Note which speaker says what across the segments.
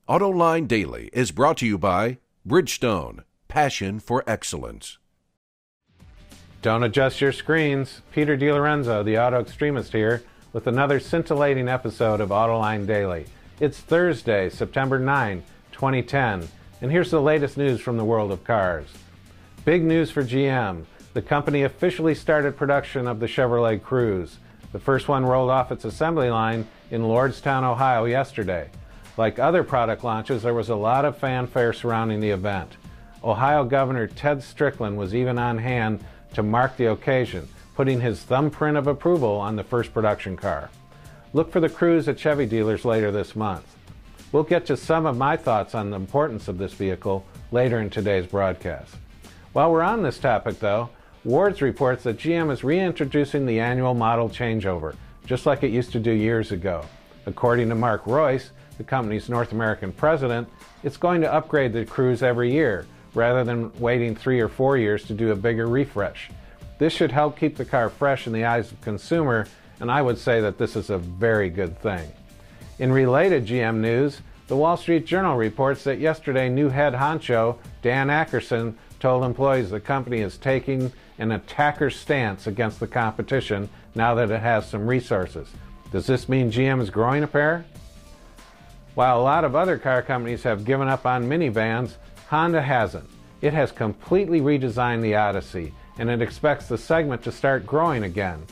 Speaker 1: Autoline Daily is brought to you by Bridgestone, passion for excellence.
Speaker 2: Don't adjust your screens. Peter Lorenzo, the Autoextremist here, with another scintillating episode of Autoline Daily. It's Thursday, September 9, 2010, and here's the latest news from the world of cars. Big news for GM. The company officially started production of the Chevrolet Cruze. The first one rolled off its assembly line in Lordstown, Ohio yesterday. Like other product launches, there was a lot of fanfare surrounding the event. Ohio Governor Ted Strickland was even on hand to mark the occasion, putting his thumbprint of approval on the first production car. Look for the Cruze at Chevy dealers later this month. We'll get to some of my thoughts on the importance of this vehicle later in today's broadcast. While we're on this topic, though, Wards reports that GM is reintroducing the annual model changeover, just like it used to do years ago. According to Mark Royce, the company's North American president, it's going to upgrade the Cruze every year, rather than waiting 3 or 4 years to do a bigger refresh. This should help keep the car fresh in the eyes of the consumer, and I would say that this is a very good thing. In related GM news, the Wall Street Journal reports that yesterday new head honcho Dan Akerson told employees the company is taking an attacker stance against the competition now that it has some resources. Does this mean GM is growing a pair? While a lot of other car companies have given up on minivans, Honda hasn't. It has completely redesigned the Odyssey, and it expects the segment to start growing again.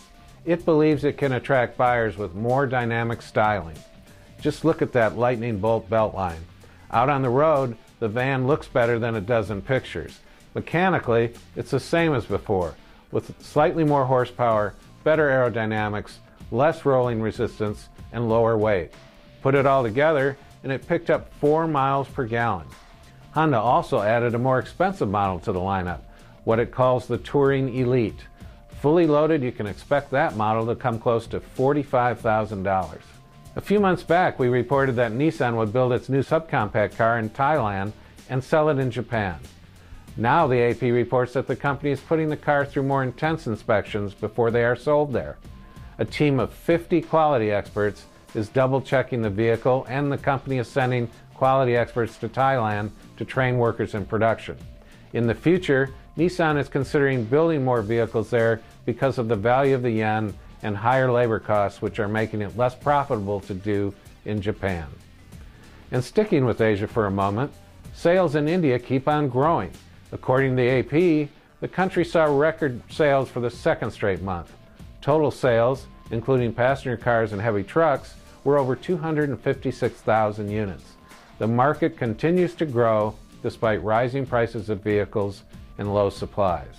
Speaker 2: It believes it can attract buyers with more dynamic styling. Just look at that lightning bolt beltline. Out on the road, the van looks better than it does in pictures. Mechanically, it's the same as before, with slightly more horsepower, better aerodynamics, less rolling resistance, and lower weight. Put it all together, and it picked up 4 miles per gallon. Honda also added a more expensive model to the lineup, what it calls the Touring Elite. Fully loaded, you can expect that model to come close to $45,000. A few months back, we reported that Nissan would build its new subcompact car in Thailand and sell it in Japan. Now the AP reports that the company is putting the car through more intense inspections before they are sold there. A team of 50 quality experts is double-checking the vehicle, and the company is sending quality experts to Thailand to train workers in production. In the future, Nissan is considering building more vehicles there because of the value of the yen and higher labor costs, which are making it less profitable to do in Japan. And sticking with Asia for a moment, sales in India keep on growing. According to the AP, the country saw record sales for the second straight month. Total sales, including passenger cars and heavy trucks, were over 256,000 units. The market continues to grow despite rising prices of vehicles and low supplies.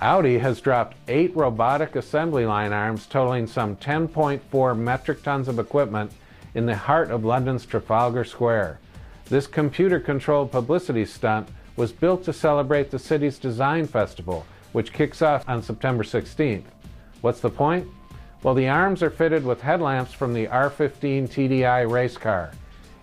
Speaker 2: Audi has dropped 8 robotic assembly line arms totaling some 10.4 metric tons of equipment in the heart of London's Trafalgar Square. This computer-controlled publicity stunt was built to celebrate the city's design festival, which kicks off on September 16th. What's the point? Well, the arms are fitted with headlamps from the R15 TDI race car.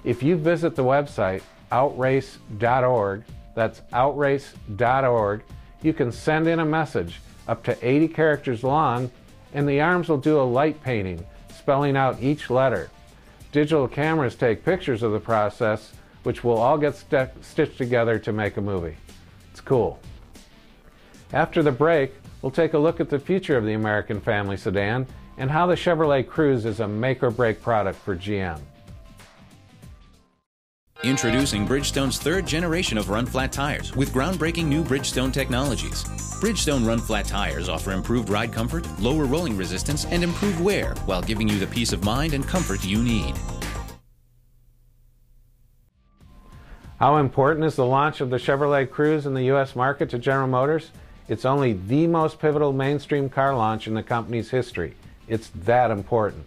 Speaker 2: If you visit the website outrace.org, that's outrace.org, you can send in a message up to 80 characters long, and the arms will do a light painting, spelling out each letter. Digital cameras take pictures of the process, which will all get stitched together to make a movie. It's cool. After the break, we'll take a look at the future of the American family sedan and how the Chevrolet Cruze is a make-or-break product for GM.
Speaker 3: Introducing Bridgestone's third generation of run-flat tires with groundbreaking new Bridgestone technologies. Bridgestone run-flat tires offer improved ride comfort, lower rolling resistance, and improved wear while giving you the peace of mind and comfort you need.
Speaker 2: How important is the launch of the Chevrolet Cruze in the U.S. market to General Motors? It's only the most pivotal mainstream car launch in the company's history. It's that important.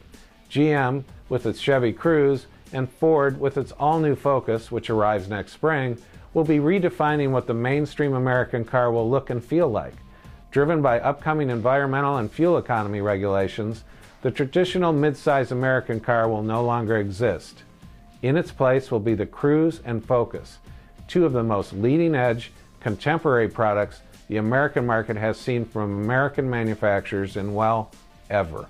Speaker 2: GM, with its Chevy Cruze, and Ford, with its all-new Focus, which arrives next spring, will be redefining what the mainstream American car will look and feel like. Driven by upcoming environmental and fuel economy regulations, the traditional mid-size American car will no longer exist. In its place will be the Cruze and Focus, two of the most leading-edge, contemporary products the American market has seen from American manufacturers in, well, ever.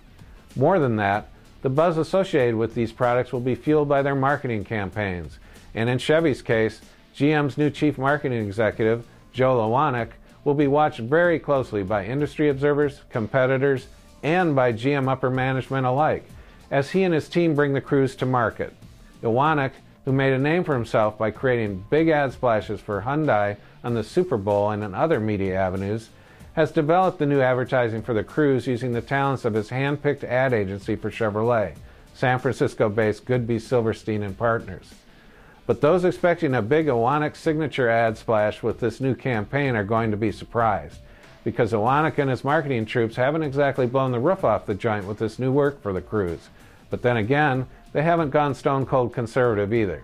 Speaker 2: More than that, The buzz associated with these products will be fueled by their marketing campaigns. And in Chevy's case, GM's new chief marketing executive, Joe Lewanick, will be watched very closely by industry observers, competitors, and by GM upper management alike, as he and his team bring the Cruze to market. Lewanick, who made a name for himself by creating big ad splashes for Hyundai on the Super Bowl and in other media avenues, has developed the new advertising for the Cruze using the talents of his hand-picked ad agency for Chevrolet, San Francisco-based Goodby Silverstein and Partners. But those expecting a big Lewanick signature ad splash with this new campaign are going to be surprised, because Lewanick and his marketing troops haven't exactly blown the roof off the joint with this new work for the Cruze. But then again, they haven't gone stone-cold conservative either.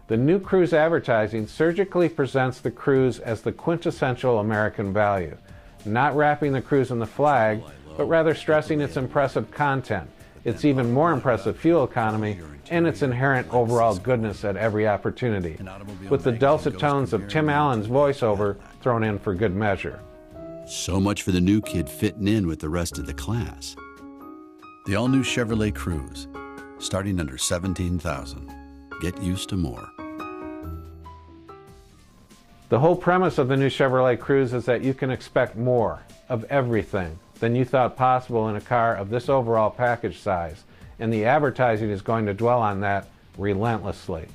Speaker 2: The new Cruze advertising surgically presents the Cruze as the quintessential American value, not wrapping the Cruze in the flag, but rather stressing its impressive content, its even more impressive fuel economy, and its inherent overall goodness at every opportunity, with the dulcet tones of Tim Allen's voiceover thrown in for good measure.
Speaker 4: So much for the new kid fitting in with the rest of the class. The all-new Chevrolet Cruze, starting under $17,000. Get used to more.
Speaker 2: The whole premise of the new Chevrolet Cruze is that you can expect more of everything than you thought possible in a car of this overall package size, and the advertising is going to dwell on that relentlessly.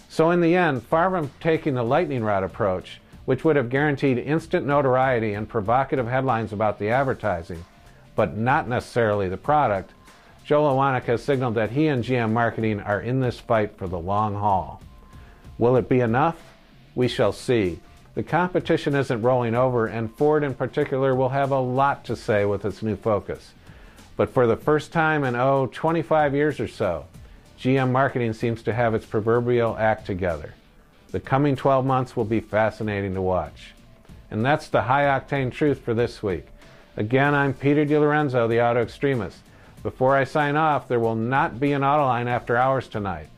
Speaker 2: So in the end, far from taking the lightning rod approach, which would have guaranteed instant notoriety and provocative headlines about the advertising, but not necessarily the product, Joe Lewanick has signaled that he and GM Marketing are in this fight for the long haul. Will it be enough? We shall see. The competition isn't rolling over, and Ford in particular will have a lot to say with its new focus. But for the first time in, 25 years or so, GM Marketing seems to have its proverbial act together. The coming 12 months will be fascinating to watch. And that's the high-octane truth for this week. Again, I'm Peter Lorenzo, the Auto Extremist. Before I sign off, there will not be an Autoline After Hours tonight.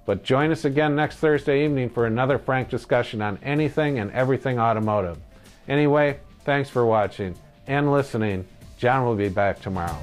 Speaker 2: But join us again next Thursday evening for another frank discussion on anything and everything automotive. Anyway, thanks for watching and listening. John will be back tomorrow.